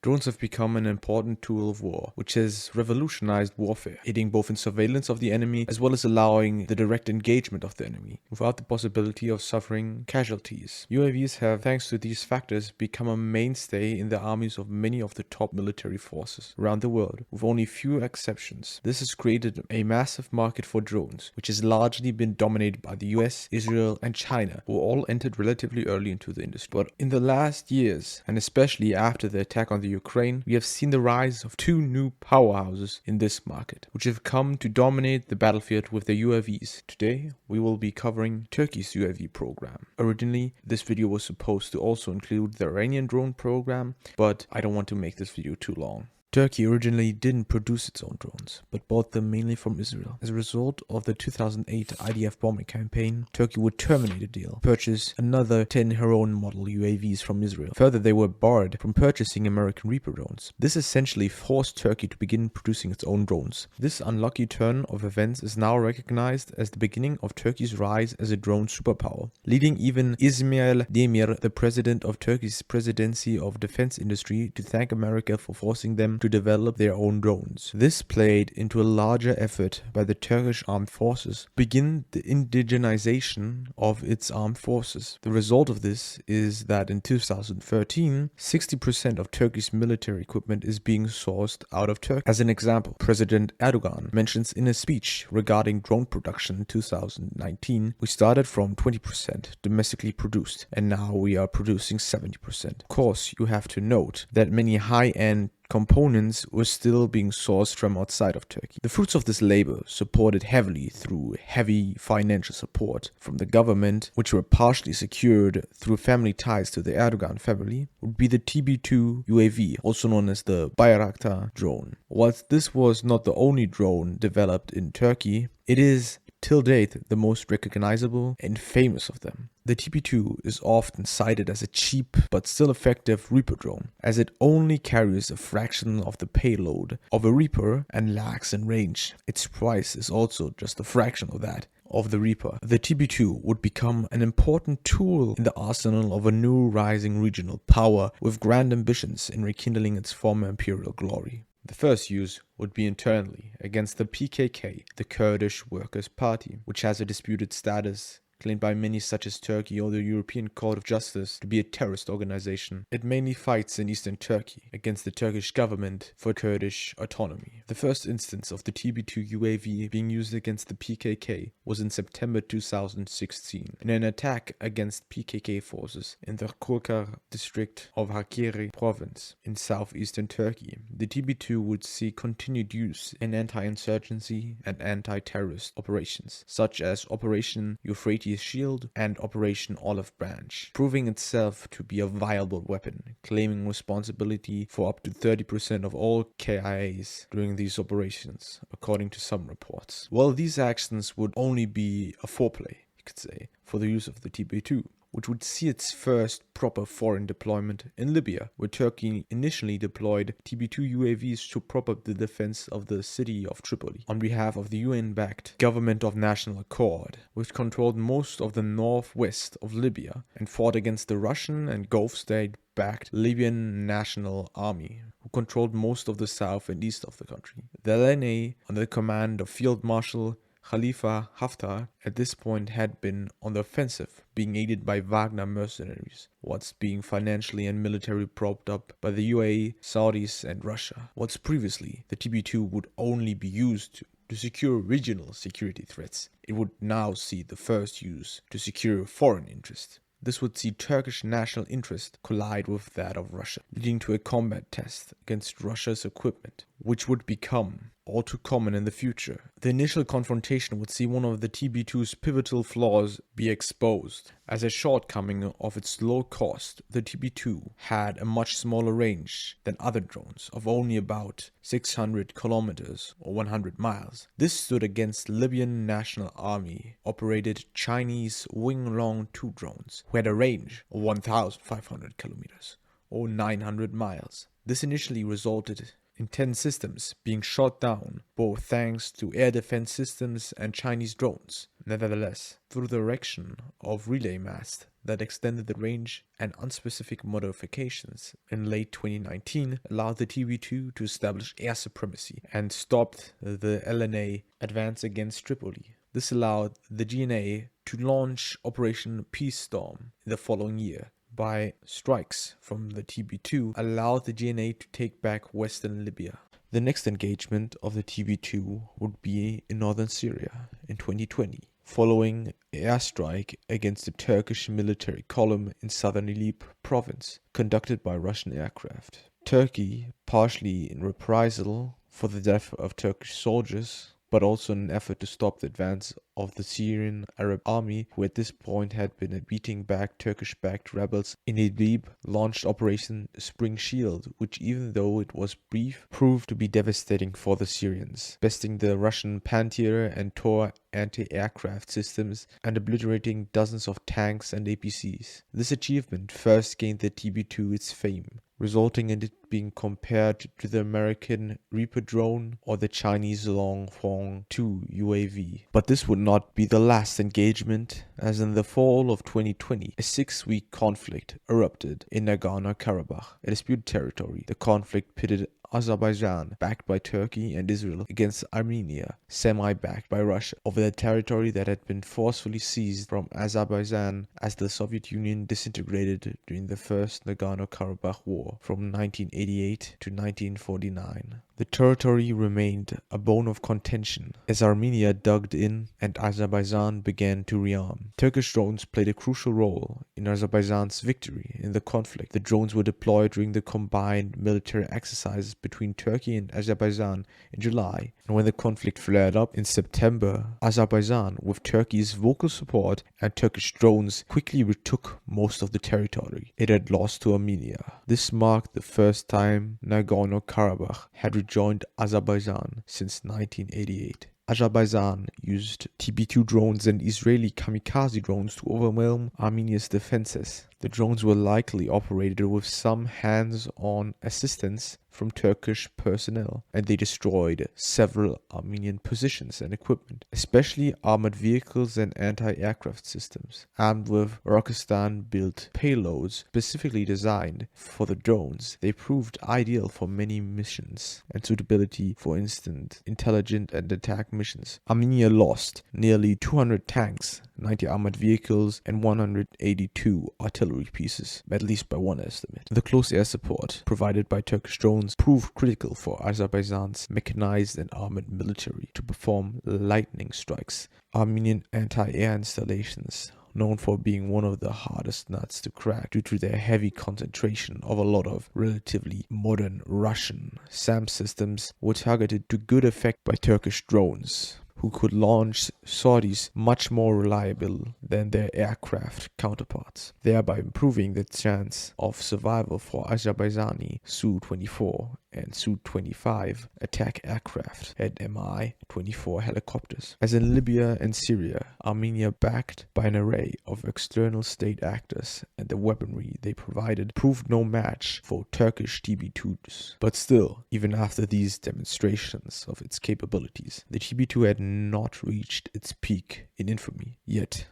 Drones have become an important tool of war, which has revolutionized warfare, aiding both in surveillance of the enemy as well as allowing the direct engagement of the enemy, without the possibility of suffering casualties. UAVs have, thanks to these factors, become a mainstay in the armies of many of the top military forces around the world, with only few exceptions. This has created a massive market for drones, which has largely been dominated by the US, Israel, and China, who all entered relatively early into the industry. But in the last years, and especially after the attack on the Ukraine, we have seen the rise of two new powerhouses in this market, which have come to dominate the battlefield with their UAVs. Today, we will be covering Turkey's UAV program. Originally, this video was supposed to also include the Iranian drone program, but I don't want to make this video too long. Turkey originally didn't produce its own drones, but bought them mainly from Israel. As a result of the 2008 IDF bombing campaign, Turkey would terminate the deal, purchase another 10 Heron model UAVs from Israel. Further, they were barred from purchasing American Reaper drones. This essentially forced Turkey to begin producing its own drones. This unlucky turn of events is now recognized as the beginning of Turkey's rise as a drone superpower, leading even Ismail Demir, the president of Turkey's Presidency of Defense Industry, to thank America for forcing them to develop their own drones. This played into a larger effort by the Turkish armed forces to begin the indigenization of its armed forces. The result of this is that in 2013, 60% of Turkey's military equipment is being sourced out of Turkey. As an example, President Erdogan mentions in a speech regarding drone production in 2019, we started from 20% domestically produced, and now we are producing 70%. Of course, you have to note that many high-end components were still being sourced from outside of Turkey. The fruits of this labor, supported heavily through heavy financial support from the government, which were partially secured through family ties to the Erdogan family, would be the TB2 UAV, also known as the Bayraktar drone. Whilst this was not the only drone developed in Turkey, it is till date the most recognizable and famous of them. The TB2 is often cited as a cheap but still effective Reaper drone, as it only carries a fraction of the payload of a Reaper and lacks in range. Its price is also just a fraction of that of the Reaper. The TB2 would become an important tool in the arsenal of a new rising regional power with grand ambitions in rekindling its former imperial glory. The first use would be internally against the PKK, the Kurdish Workers' Party, which has a disputed status claimed by many such as Turkey or the European Court of Justice to be a terrorist organization. It mainly fights in eastern Turkey against the Turkish government for Kurdish autonomy. The first instance of the TB2 UAV being used against the PKK was in September 2016 in an attack against PKK forces in the Kurkar district of Hakkari province in southeastern Turkey. The TB2 would see continued use in anti-insurgency and anti-terrorist operations, such as Operation Euphrates Shield and Operation Olive Branch, proving itself to be a viable weapon, claiming responsibility for up to 30% of all KIAs during these operations, according to some reports. Well, these actions would only be a foreplay, you could say, for the use of the TB2, which would see its first proper foreign deployment in Libya, where Turkey initially deployed TB2 UAVs to prop up the defense of the city of Tripoli on behalf of the UN-backed Government of National Accord, which controlled most of the northwest of Libya and fought against the Russian and Gulf state-backed Libyan National Army, who controlled most of the south and east of the country. The LNA, under the command of Field Marshal Khalifa Haftar, at this point had been on the offensive, being aided by Wagner mercenaries, whilst being financially and militarily propped up by the UAE, Saudis and Russia. Whilst previously the TB2 would only be used to secure regional security threats, it would now see the first use to secure foreign interests. This would see Turkish national interest collide with that of Russia, leading to a combat test against Russia's equipment, which would become all too common in the future. The initial confrontation would see one of the TB2's pivotal flaws be exposed. As a shortcoming of its low cost, the TB2 had a much smaller range than other drones of only about 600 kilometers or 100 miles. This stood against Libyan National Army operated Chinese Wing-Long 2 drones, who had a range of 1,500 kilometers or 900 miles. This initially resulted in 10 systems being shot down, both thanks to air defense systems and Chinese drones. Nevertheless, through the erection of relay masts that extended the range and unspecific modifications in late 2019 allowed the TB2 to establish air supremacy and stopped the LNA advance against Tripoli. This allowed the GNA to launch Operation Peace Storm in the following year. By strikes from the TB2 allowed the GNA to take back western Libya. The next engagement of the TB2 would be in northern Syria in 2020, following an airstrike against the Turkish military column in southern Idlib province, conducted by Russian aircraft. Turkey, partially in reprisal for the death of Turkish soldiers, but also in an effort to stop the advance of the Syrian Arab army, who at this point had been beating back Turkish-backed rebels in Idlib, launched Operation Spring Shield, which, even though it was brief, proved to be devastating for the Syrians, besting the Russian Pantir and Tor anti-aircraft systems and obliterating dozens of tanks and APCs. This achievement first gained the TB2 its fame, resulting in it being compared to the American Reaper drone or the Chinese Longfeng 2 UAV. But this would not be the last engagement, as in the fall of 2020, a 6-week conflict erupted in Nagorno-Karabakh, a disputed territory. The conflict pitted Azerbaijan, backed by Turkey and Israel, against Armenia, semi-backed by Russia, over the territory that had been forcefully seized from Azerbaijan as the Soviet Union disintegrated during the First Nagorno-Karabakh War from 1988 to 1949. The territory remained a bone of contention as Armenia dug in and Azerbaijan began to rearm. Turkish drones played a crucial role in Azerbaijan's victory in the conflict. The drones were deployed during the combined military exercises between Turkey and Azerbaijan in July, and when the conflict flared up in September, Azerbaijan, with Turkey's vocal support and Turkish drones, quickly retook most of the territory it had lost to Armenia. This marked the first time Nagorno-Karabakh had rejoined Azerbaijan since 1988. Azerbaijan used TB2 drones and Israeli kamikaze drones to overwhelm Armenia's defenses. The drones were likely operated with some hands-on assistance from Turkish personnel, and they destroyed several Armenian positions and equipment, especially armored vehicles and anti-aircraft systems, armed with Rokistan-built payloads specifically designed for the drones. They proved ideal for many missions and suitability for instant intelligence and attack missions. Armenia lost nearly 200 tanks, 90 armored vehicles, and 182 artillery pieces, at least by one estimate. The close air support provided by Turkish drones proved critical for Azerbaijan's mechanized and armored military to perform lightning strikes. Armenian anti-air installations, known for being one of the hardest nuts to crack due to their heavy concentration of a lot of relatively modern Russian SAM systems, were targeted to good effect by Turkish drones, who could launch sorties much more reliable than their aircraft counterparts, thereby improving the chance of survival for Azerbaijani Su-24 and Su-25 attack aircraft and Mi-24 helicopters. As in Libya and Syria, Armenia, backed by an array of external state actors, and the weaponry they provided proved no match for Turkish TB2s. But still, even after these demonstrations of its capabilities, the TB2 had not reached its peak in infamy yet.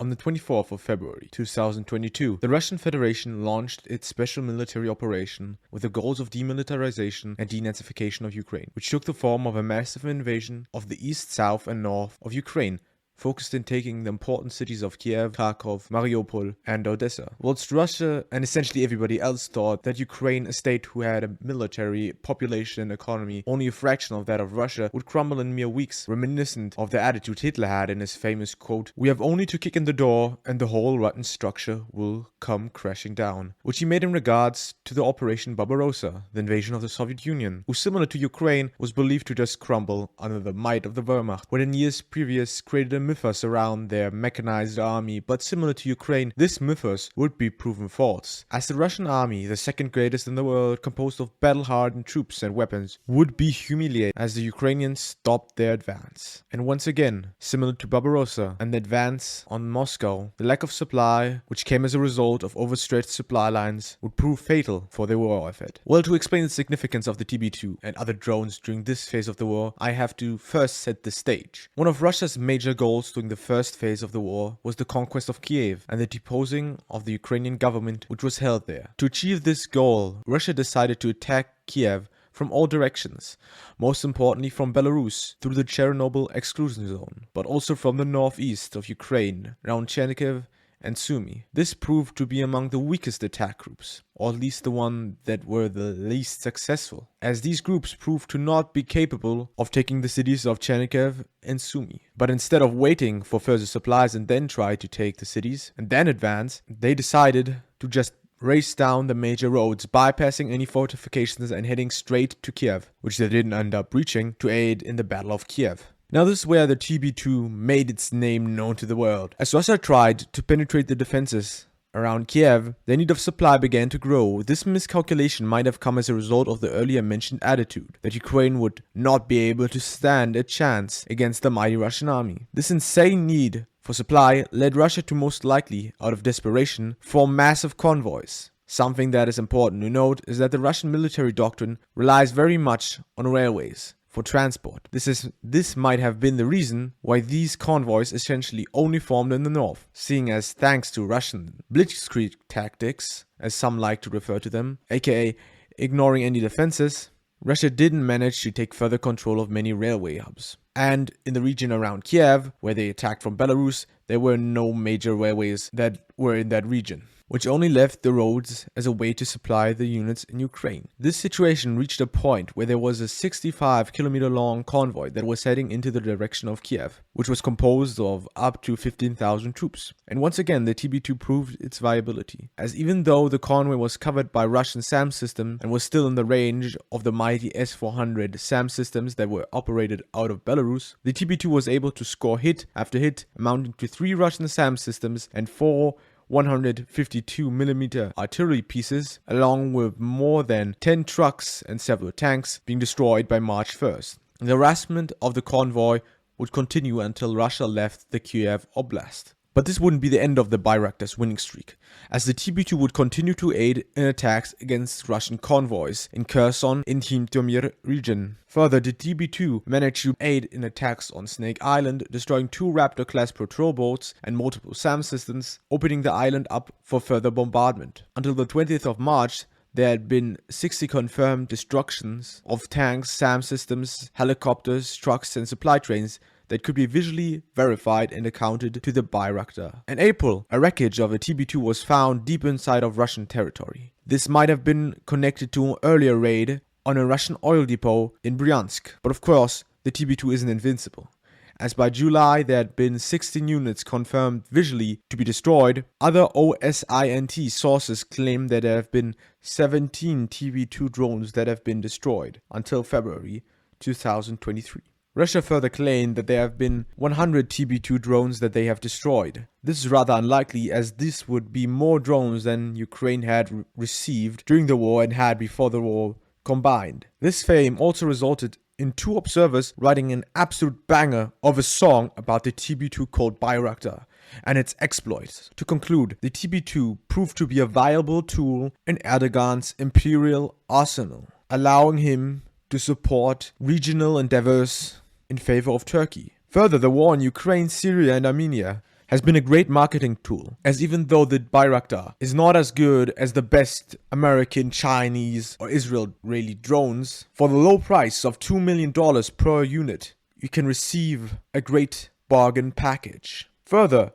On the 24th of February 2022, the Russian Federation launched its special military operation with the goals of demilitarization and denazification of Ukraine, which took the form of a massive invasion of the east, south, and north of Ukraine, focused in taking the important cities of Kiev, Kharkov, Mariupol, and Odessa. Whilst Russia and essentially everybody else thought that Ukraine, a state who had a military, population, and economy only a fraction of that of Russia, would crumble in mere weeks, reminiscent of the attitude Hitler had in his famous quote, "We have only to kick in the door and the whole rotten structure will come crashing down," which he made in regards to the Operation Barbarossa, the invasion of the Soviet Union, who, similar to Ukraine, was believed to just crumble under the might of the Wehrmacht, when in years previous created a mythos around their mechanized army, but similar to Ukraine, this mythos would be proven false, as the Russian army, the second greatest in the world, composed of battle-hardened troops and weapons, would be humiliated as the Ukrainians stopped their advance. And once again, similar to Barbarossa and the advance on Moscow, the lack of supply, which came as a result of overstretched supply lines, would prove fatal for the war effort. Well, to explain the significance of the TB2 and other drones during this phase of the war, I have to first set the stage. One of Russia's major goals during the first phase of the war was the conquest of Kiev and the deposing of the Ukrainian government, which was held there. To achieve this goal, Russia decided to attack Kiev from all directions, most importantly from Belarus through the Chernobyl exclusion zone, but also from the northeast of Ukraine, around Chernihiv and Sumy. This proved to be among the weakest attack groups, or at least the one that were the least successful, as these groups proved to not be capable of taking the cities of Chernihiv and Sumy. But instead of waiting for further supplies and then try to take the cities and then advance, they decided to just race down the major roads, bypassing any fortifications and heading straight to Kiev, which they didn't end up reaching, to aid in the Battle of Kiev. Now this is where the TB2 made its name known to the world. As Russia tried to penetrate the defenses around Kiev, their need of supply began to grow. This miscalculation might have come as a result of the earlier mentioned attitude that Ukraine would not be able to stand a chance against the mighty Russian army. This insane need for supply led Russia to most likely, out of desperation, form massive convoys. Something that is important to note is that the Russian military doctrine relies very much on railways for transport. This might have been the reason why these convoys essentially only formed in the north, seeing as thanks to Russian blitzkrieg tactics, as some like to refer to them, aka ignoring any defenses, Russia didn't manage to take further control of many railway hubs. And in the region around Kiev, where they attacked from Belarus, there were no major railways that were in that region, which only left the roads as a way to supply the units in Ukraine. This situation reached a point where there was a 65-kilometer long convoy that was heading into the direction of Kiev, which was composed of up to 15,000 troops. And once again, the TB2 proved its viability, as even though the convoy was covered by Russian SAM systems and was still in the range of the mighty S-400 SAM systems that were operated out of Belarus, the TB2 was able to score hit after hit, amounting to 3 Russian SAM systems and 4 152mm artillery pieces, along with more than 10 trucks and several tanks being destroyed by March 1st. The harassment of the convoy would continue until Russia left the Kiev Oblast. But this wouldn't be the end of the Bayraktar's winning streak, as the TB2 would continue to aid in attacks against Russian convoys in Kherson and Zhytomyr region. Further, the TB2 managed to aid in attacks on Snake Island, destroying 2 Raptor-class patrol boats and multiple SAM systems, opening the island up for further bombardment. Until the 20th of March, there had been 60 confirmed destructions of tanks, SAM systems, helicopters, trucks and supply trains that could be visually verified and accounted to the Bayraktar. In April, a wreckage of a TB2 was found deep inside of Russian territory. This might have been connected to an earlier raid on a Russian oil depot in Bryansk. But of course, the TB2 isn't invincible, as by July there had been 16 units confirmed visually to be destroyed. Other OSINT sources claim that there have been 17 TB2 drones that have been destroyed until February 2023. Russia further claimed that there have been 100 TB2 drones that they have destroyed. This is rather unlikely, as this would be more drones than Ukraine had received during the war and had before the war combined. This fame also resulted in 2 observers writing an absolute banger of a song about the TB2 called Bayraktar and its exploits. To conclude, the TB2 proved to be a viable tool in Erdogan's imperial arsenal, allowing him to support regional endeavors in favor of Turkey. Further, the war in Ukraine, Syria and Armenia has been a great marketing tool, as even though the Bayraktar is not as good as the best American, Chinese or Israeli drones, for the low price of $2 million per unit, you can receive a great bargain package. Further,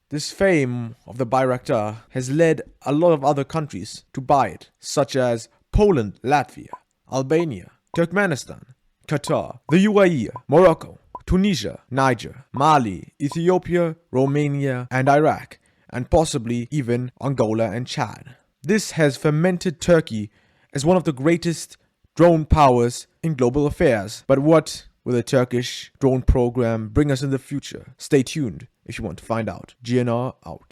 this fame of the Bayraktar has led a lot of other countries to buy it, such as Poland, Latvia, Albania, Turkmenistan, Qatar, the UAE, Morocco, Tunisia, Niger, Mali, Ethiopia, Romania, and Iraq, and possibly even Angola and Chad. This has fermented Turkey as one of the greatest drone powers in global affairs. But what Will the Turkish drone program bring us in the future? Stay tuned if you want to find out. GNR out.